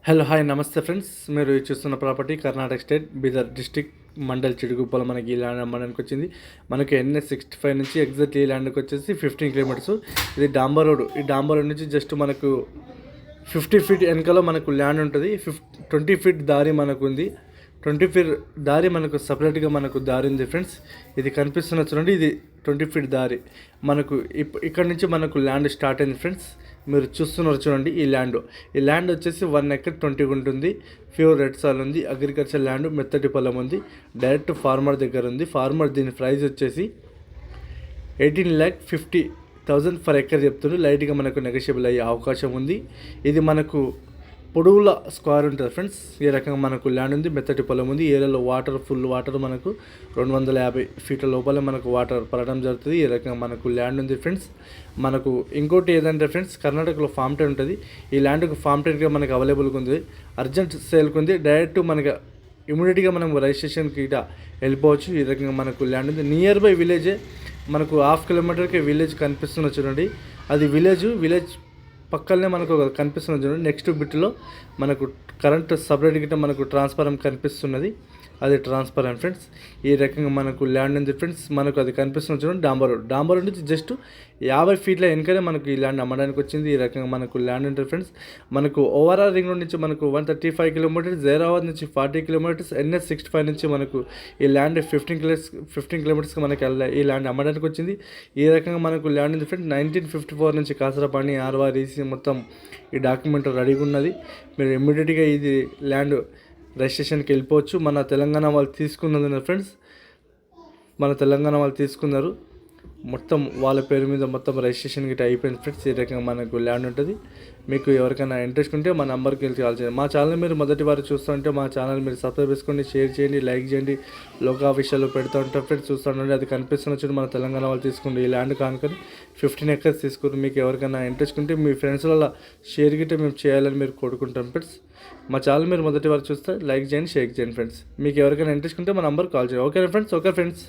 Hello hi నమస్తే friends, మీరు చూస్తున్న property Karnataka state Bidar district mandal చిడుగుప్పల మనకి ఈ ల్యాండ్ అమ్మడానికి వచ్చింది. మనకి NH65 నుంచి ఎగ్జాక్ట్ ఈ ల్యాండ్కి వచ్చేసి 15 కిలోమీటర్స్. ఇది డాంబర్ రోడ్. ఈ డాంబర్ రోడ్ నుంచి జస్ట్ మనకు 50 ఫీట్ వెనకాల మనకు ల్యాండ్ ఉంటుంది. 20 ఫీట్ దారి మనకు ఉంది. 20 ఫీట్ దారి మనకు సపరేట్గా మనకు దారి ఉంది ఫ్రెండ్స్. ఇది కనిపిస్తున్న చూడండి, ఇది 20 ఫీట్ దారి మనకు ఇక్కడ నుంచి మనకు ల్యాండ్ స్టార్ట్ అయింది ఫ్రెండ్స్. మీరు చూస్తున్నారు చూడండి, ఈ ల్యాండ్ వచ్చేసి 1 ఎకర్ 20 ఉంటుంది. ప్యూర్ రెడ్ సాల్ ఉంది. అగ్రికల్చర్ ల్యాండ్, మెత్తటి పొలం ఉంది. డైరెక్ట్ ఫార్మర్ దగ్గర ఉంది. ఫార్మర్ దీని ప్రైస్ వచ్చేసి 18,50,000 ఫర్ ఎకర్ చెప్తున్నారు. లైట్గా మనకు నెగోషియబుల్ అయ్యే అవకాశం ఉంది. ఇది మనకు పొడవుల స్క్వేర్ ఉంటుంది ఫ్రెండ్స్. ఈ రకంగా మనకు ల్యాండ్ ఉంది. మెత్తటి పొలం ఉంది. ఏరియాలో ఫుల్ వాటర్ మనకు 250 ఫీట్ల లోపల మనకు వాటర్ పడడం జరుగుతుంది. ఈ రకంగా మనకు ల్యాండ్ ఉంది ఫ్రెండ్స్. మనకు ఇంకోటి ఏదంటే ఫ్రెండ్స్, కర్ణాటకలో ఫామ్ టెన్ ఉంటుంది. ఈ ల్యాండ్కు ఫామ్ టెన్గా మనకు అవైలబుల్గా ఉంది. అర్జెంట్ సేల్కి ఉంది. డైరెక్ట్ మనకు ఇమీడియట్గా మనం రిజిస్ట్రేషన్కి ఇట వెళ్ళిపోవచ్చు. ఈ రకంగా మనకు ల్యాండ్ ఉంది. నియర్ బై విలేజే మనకు 1/2 కిలోమీటర్కి విలేజ్ కనిపిస్తున్న చూడండి. అది విలేజ్ పక్కనే మనకు కనిపిస్తున్నది చూడండి. నెక్స్ట్ బిట్లో మనకు కరెంట్ సపరేట్ గిట్ట మనకు ట్రాన్స్ఫార్మర్ కనిపిస్తున్నది. అది ట్రాన్స్ఫార్మర్ ఫ్రెండ్స్. ఈ రకంగా మనకు ల్యాండ్ ఉంది ఫ్రెండ్స్. మనకు అది కనిపిస్తున్నది చూడండి, డాంబర్ రోడ్ నుంచి జస్ట్ 50 ఫీట్ల వెనకనే మనకు ఈ ల్యాండ్ అమ్మడానికి వచ్చింది. ఈ రకంగా మనకు ల్యాండ్ ఉంటుంది ఫ్రెండ్స్. మనకు ఓవరాల్ రింగ్ రోడ్ నుంచి మనకు 135 కిలోమీటర్స్, జైరాబాద్ నుంచి 40 కిలోమీటర్స్, NH65 నుంచి మనకు ఈ ల్యాండ్ 15 కిలోమీటర్స్కి మనకి ఈ ల్యాండ్ అమ్మడానికి వచ్చింది. ఈ రకంగా మనకు ల్యాండ్ ఉంది ఫ్రెండ్స్. 1954 నుంచి కాసరపాణి RYC మొత్తం ఈ డాక్యుమెంట్ రెడీగా ఉన్నది. మీరు ఇమ్మీడియట్గా ఇది ల్యాండ్ రిజిస్ట్రేషన్కి వెళ్ళిపోవచ్చు. మన తెలంగాణ వాళ్ళు తీసుకున్నది ఫ్రెండ్స్. మన తెలంగాణ వాళ్ళు తీసుకున్నారు. మొత్తం వాళ్ళ పేరు మీద మొత్తం రిజిస్ట్రేషన్ గిట్ట అయిపోయింది ఫ్రెండ్స్. ఈ రకంగా మనకు ల్యాండ్ ఉంటుంది. మీకు ఎవరికైనా ఇంట్రెస్ట్ ఉంటే మా నెంబర్కి వెళ్ళి కాల్ చేయండి. మా ఛానల్ మీరు మొదటి వారు చూస్తుంటే మా ఛానల్ మీరు సబ్స్క్రైబ్ చేసుకోండి, షేర్ చేయండి, లైక్ చేయండి. లోకా విషయాలు పెడుతూ ఉంటాం ఫ్రెండ్స్. చూస్తుండండి, అది కనిపిస్తున్న చూడండి, మన తెలంగాణ వాళ్ళు తీసుకుంటే ఈ ల్యాండ్ కానుకొని 15 ఎకర్స్ తీసుకుని మీకు ఎవరికైనా ఇంట్రెస్ట్ ఉంటే మీ ఫ్రెండ్స్ వల్ల షేర్ గిట్ట మేము చేయాలని మీరు కోరుకుంటాం ఫ్రెండ్స్. మా ఛానల్ మీరు మొదటి వారు చూస్తే లైక్ చేయండి, షేర్ చేయండి ఫ్రెండ్స్. మీకు ఎవరికైనా ఇంట్రెస్ట్ ఉంటే మా నెంబర్ కాల్ చేయండి. Okay friends.